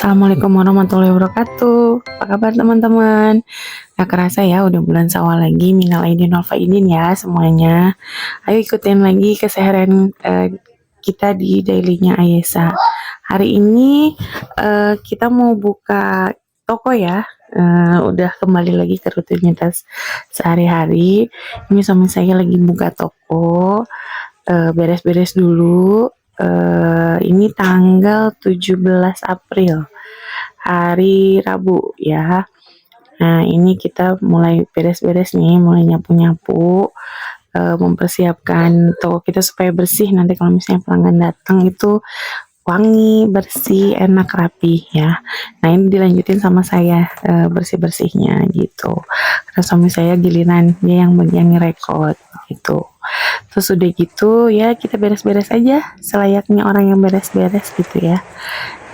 Assalamualaikum warahmatullahi wabarakatuh. Apa kabar teman-teman? Gak kerasa ya udah bulan Syawal lagi. Minal aidin wal faizin ya semuanya. Ayo ikutin lagi keseharian kita di dailynya Ayesa. Hari ini kita mau buka toko ya. Udah kembali lagi ke rutinitas sehari-hari. Ini suami saya lagi buka toko. Beres-beres dulu. Ini tanggal 17 April, hari Rabu ya. Nah, ini kita mulai beres-beres nih, mulai nyapu-nyapu, mempersiapkan toko kita supaya bersih. Nanti kalau misalnya pelanggan datang itu wangi, bersih, enak, rapi ya. Nah, ini dilanjutin sama saya bersih-bersihnya gitu. Karena suami saya giliran, dia yang bagian ngerekod gitu. Terus udah gitu ya kita beres-beres aja selayaknya orang yang beres-beres gitu ya.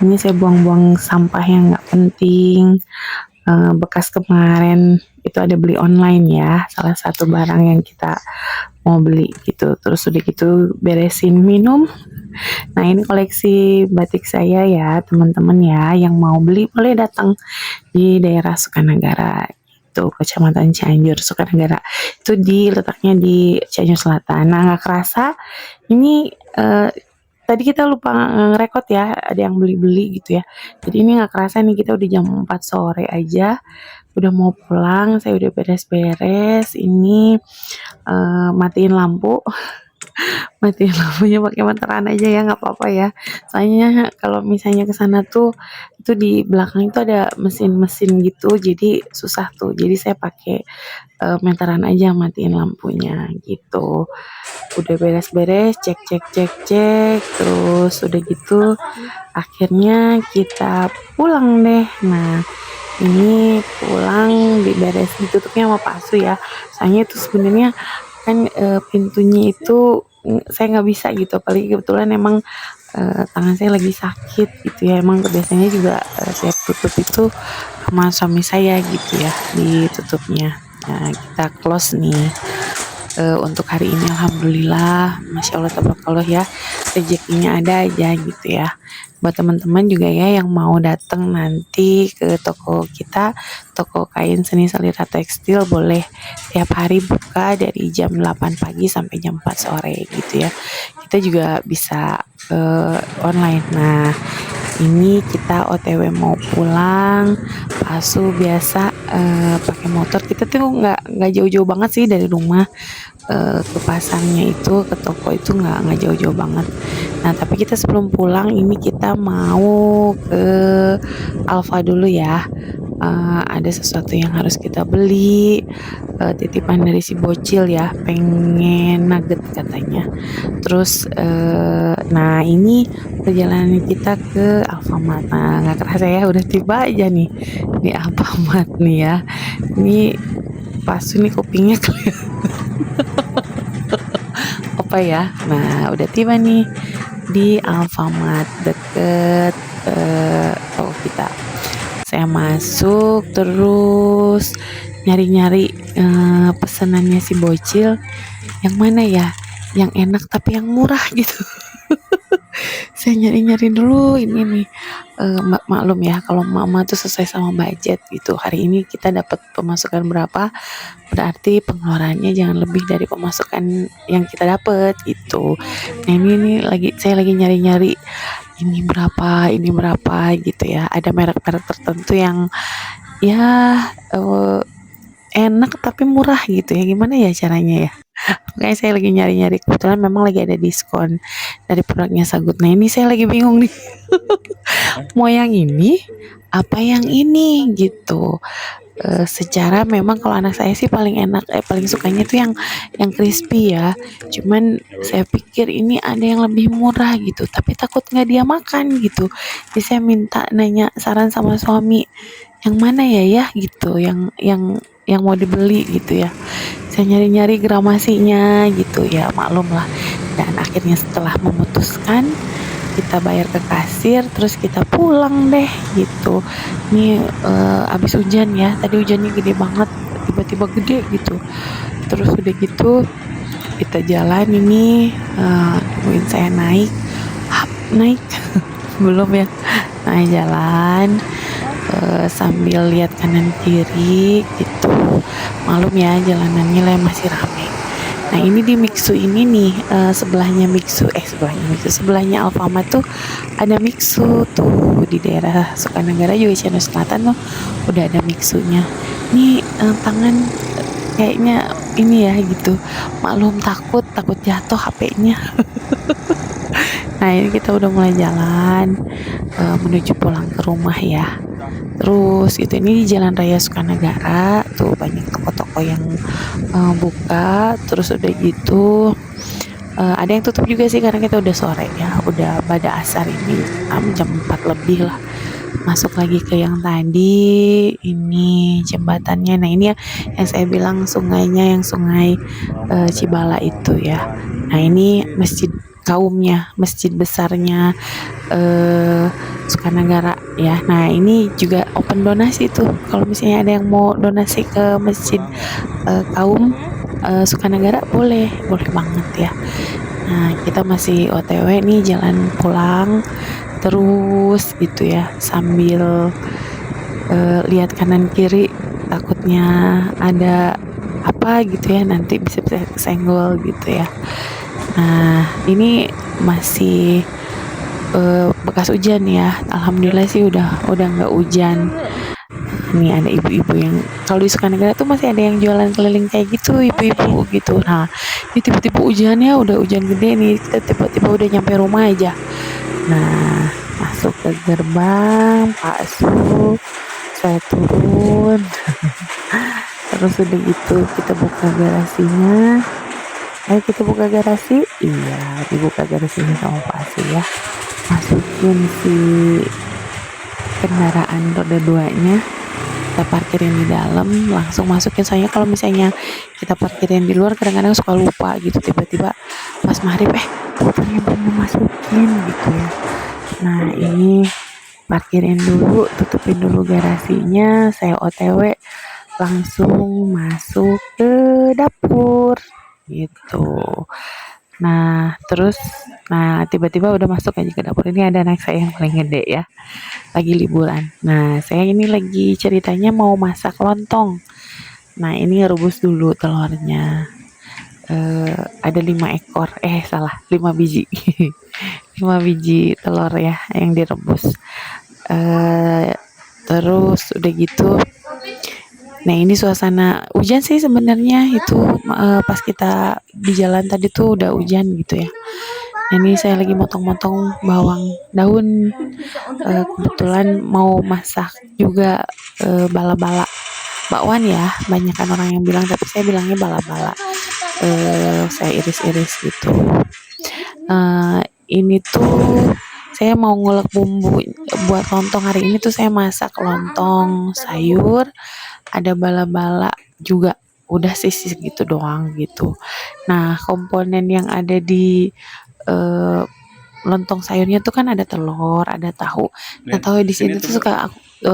Ini saya buang-buang sampah yang nggak penting. Bekas kemarin itu ada beli online ya, salah satu barang yang kita mau beli gitu. Terus udah gitu beresin minum. Nah, ini koleksi batik saya ya teman-teman ya, yang mau beli boleh datang di daerah Sukanagara gitu, Kecamatan Cianjur, Sukanagara. Itu letaknya di Cianjur Selatan. Nah, nggak kerasa ini tadi kita lupa ngerekod ya, ada yang beli-beli gitu ya. Jadi ini nggak kerasa nih kita udah jam 4 sore aja, udah mau pulang. Saya udah beres-beres. Ini matiin lampu. Matiin lampunya pakai meteran aja ya, nggak apa-apa ya. Soalnya kalau misalnya ke sana tuh itu di belakang itu ada mesin-mesin gitu, jadi susah tuh. Jadi saya pakai meteran aja matiin lampunya gitu. Udah beres-beres, cek, terus udah gitu akhirnya kita pulang deh. Nah, ini pulang diberes ditutupnya sama Pak Su ya. Soalnya itu sebenarnya kan pintunya itu saya nggak bisa gitu, apalagi kebetulan emang tangan saya lagi sakit gitu ya. Emang biasanya juga tiap tutup itu sama suami saya gitu ya ditutupnya. Nah, kita close nih untuk hari ini. Alhamdulillah, Masya Allah tabarakallah ya, rezekinya ada aja gitu ya. Buat teman-teman juga ya yang mau datang nanti ke toko kita, toko kain seni Salira Tekstil, boleh tiap hari buka dari jam 8 pagi sampai jam 4 sore gitu ya. Kita juga bisa online. Nah, ini kita OTW mau pulang. Pasu biasa pakai motor. Kita tuh nggak jauh-jauh banget sih dari rumah ke pasarnya itu, ke toko itu nggak jauh-jauh banget. Nah, tapi kita sebelum pulang ini kita mau ke Alfa dulu ya. Ada sesuatu yang harus kita beli, titipan dari si bocil ya, pengen nugget katanya. Terus nah ini perjalanan kita ke Alfamart. Nah, nggak kerasa ya udah tiba aja nih di Alfamart nih ya. Ini pas ini kupingnya apa ya. Nah, udah tiba nih di Alfamart deket toko kita. Saya masuk terus nyari-nyari pesanannya si bocil yang mana ya, yang enak tapi yang murah gitu. Saya nyari-nyari dulu ini nih. Maklum ya kalau mama tuh sesuai sama budget gitu. Hari ini kita dapat pemasukan berapa, berarti pengeluarannya jangan lebih dari pemasukan yang kita dapat gitu. Nah, ini saya lagi nyari-nyari ini berapa gitu ya. Ada merek-merek tertentu yang ya enak tapi murah gitu ya. Gimana ya caranya ya? Makanya saya lagi nyari-nyari, kebetulan memang lagi ada diskon dari produknya Sagut. Nah, ini saya lagi bingung nih. Mau yang ini apa yang ini gitu. Secara memang kalau anak saya sih paling enak, paling sukanya tuh yang crispy ya. Cuman saya pikir ini ada yang lebih murah gitu, tapi takut nggak dia makan gitu. Jadi saya minta nanya saran sama suami, yang mana ya gitu, yang mau dibeli gitu ya. Saya nyari-nyari gramasinya gitu ya, maklum lah. Dan akhirnya setelah memutuskan, kita bayar ke kasir, terus kita pulang deh gitu. Ini abis hujan ya, tadi hujannya gede banget, tiba-tiba gede gitu. Terus udah gitu kita jalan ini, tungguin saya naik belum ya. Nah, jalan sambil lihat kanan kiri gitu. Malum ya, jalanannya lah masih rame. Nah, ini di Mixu ini nih, sebelahnya Mixu, sebelahnya Alfamart tuh ada Mixu tuh di daerah Sukanegara juga Cianjur Selatan tuh udah ada Mixunya. Nih tangan kayaknya ini ya gitu. Maklum takut jatuh HP-nya. Nah, ini kita udah mulai jalan menuju pulang ke rumah ya. Terus itu ini di Jalan Raya Sukanegara tuh banyak toko-toko yang buka. Terus udah gitu ada yang tutup juga sih karena kita udah sore ya, udah pada asar ini jam 4 lebih lah. Masuk lagi ke yang tadi ini jembatannya. Nah, ini ya yang saya bilang sungainya, yang sungai Cibala itu ya. Nah, ini masjid kaumnya, masjid besarnya Sukanegara ya. Nah, ini juga open donasi tuh. Kalau misalnya ada yang mau donasi ke masjid kaum Sukanegara boleh banget ya. Nah, kita masih OTW nih jalan pulang terus gitu ya, sambil lihat kanan kiri takutnya ada apa gitu ya, nanti bisa kesenggol gitu ya. Nah, ini masih bekas hujan ya. Alhamdulillah sih udah nggak hujan. Nih ada ibu-ibu yang kalau di Sukanegara tuh masih ada yang jualan keliling kayak gitu, ibu-ibu gitu. Nah, ini tiba-tiba hujannya udah hujan gede nih, kita tiba-tiba udah nyampe rumah aja. Nah, masuk ke gerbang Pak Su, saya turun. Terus udah gitu kita buka garasinya. Ayo kita buka garasi. Iya, dibuka garasinya sama Pak Su ya. Masukin si kendaraan roda duanya, kita parkirin di dalam, langsung masukin. Soalnya kalau misalnya kita parkirin di luar kadang-kadang suka lupa gitu, tiba-tiba pas maghrib motornya belum dimasukin gitu ya. Nah, ini parkirin dulu, tutupin dulu garasinya, saya OTW langsung masuk ke dapur gitu. Nah, terus tiba-tiba udah masuk aja ke dapur. Ini ada anak saya yang paling gede ya, lagi liburan. Nah, saya ini lagi ceritanya mau masak lontong. Nah, ini rebus dulu telurnya. Ada 5 ekor, salah, 5 biji. 5 biji telur ya yang direbus. Terus udah gitu. Nah, ini suasana hujan sih sebenarnya itu pas kita di jalan tadi tuh udah hujan gitu ya. Nah, ini saya lagi motong-motong bawang daun. Kebetulan mau masak juga bala-bala bakwan ya, banyak kan orang yang bilang, tapi saya bilangnya bala-bala. Saya iris-iris gitu. Ini tuh saya mau ngulek bumbu buat lontong hari ini tuh. Saya masak lontong sayur, ada bala-bala juga. Udah sih segitu doang gitu. Nah, komponen yang ada di lontong sayurnya tuh kan ada telur, ada tahu. Nah, tahu di sini tuh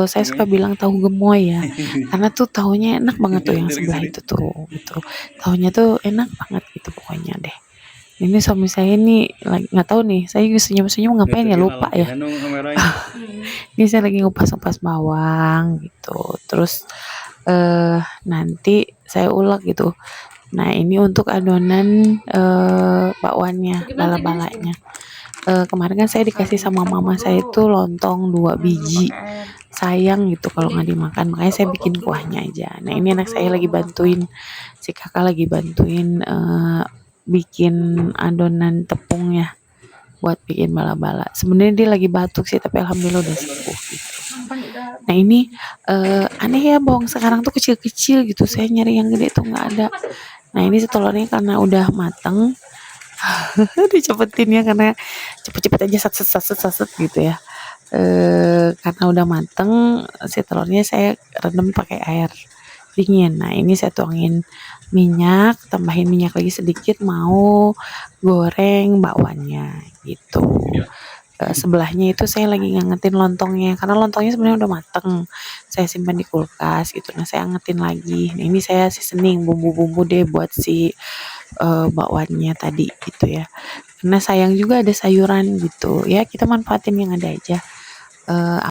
saya suka bilang tahu gemoy ya, karena tuh tahunya enak banget tuh yang sebelah itu tuh gitu. Tahunya tuh enak banget gitu pokoknya deh. Ini suami saya nih lagi nggak tahu nih, saya senyum-senyum ngapain ya, lupa ya. Ini saya lagi ngupas-ngupas bawang gitu. Terus nanti saya ulek gitu. Nah, ini untuk adonan bakwannya, bala-balanya. Kemarin kan saya dikasih sama mama saya itu lontong 2 biji. Sayang gitu kalau nggak dimakan, makanya saya bikin kuahnya aja. Nah, ini anak saya lagi bantuin, si kakak lagi bantuin bikin adonan tepungnya buat bikin bala-bala. Sebenarnya dia lagi batuk sih, tapi alhamdulillah udah sembuh gitu. Nah, ini aneh ya, bawang sekarang tuh kecil-kecil gitu. Saya nyari yang gede tuh nggak ada. Nah, ini telurnya karena udah mateng, dicepetin ya karena cepet-cepet aja saset gitu ya. Karena udah mateng, si telurnya saya rendam pakai air dingin. Nah, ini saya tuangin minyak, tambahin minyak lagi sedikit, mau goreng bakwannya gitu. Sebelahnya itu saya lagi ngangetin lontongnya, karena lontongnya sebenarnya udah mateng, saya simpan di kulkas gitu. Nah, saya angetin lagi. Nah, ini saya seasoning bumbu-bumbu deh buat si bakwannya tadi gitu ya, karena sayang juga ada sayuran gitu ya, kita manfaatin yang ada aja. eh,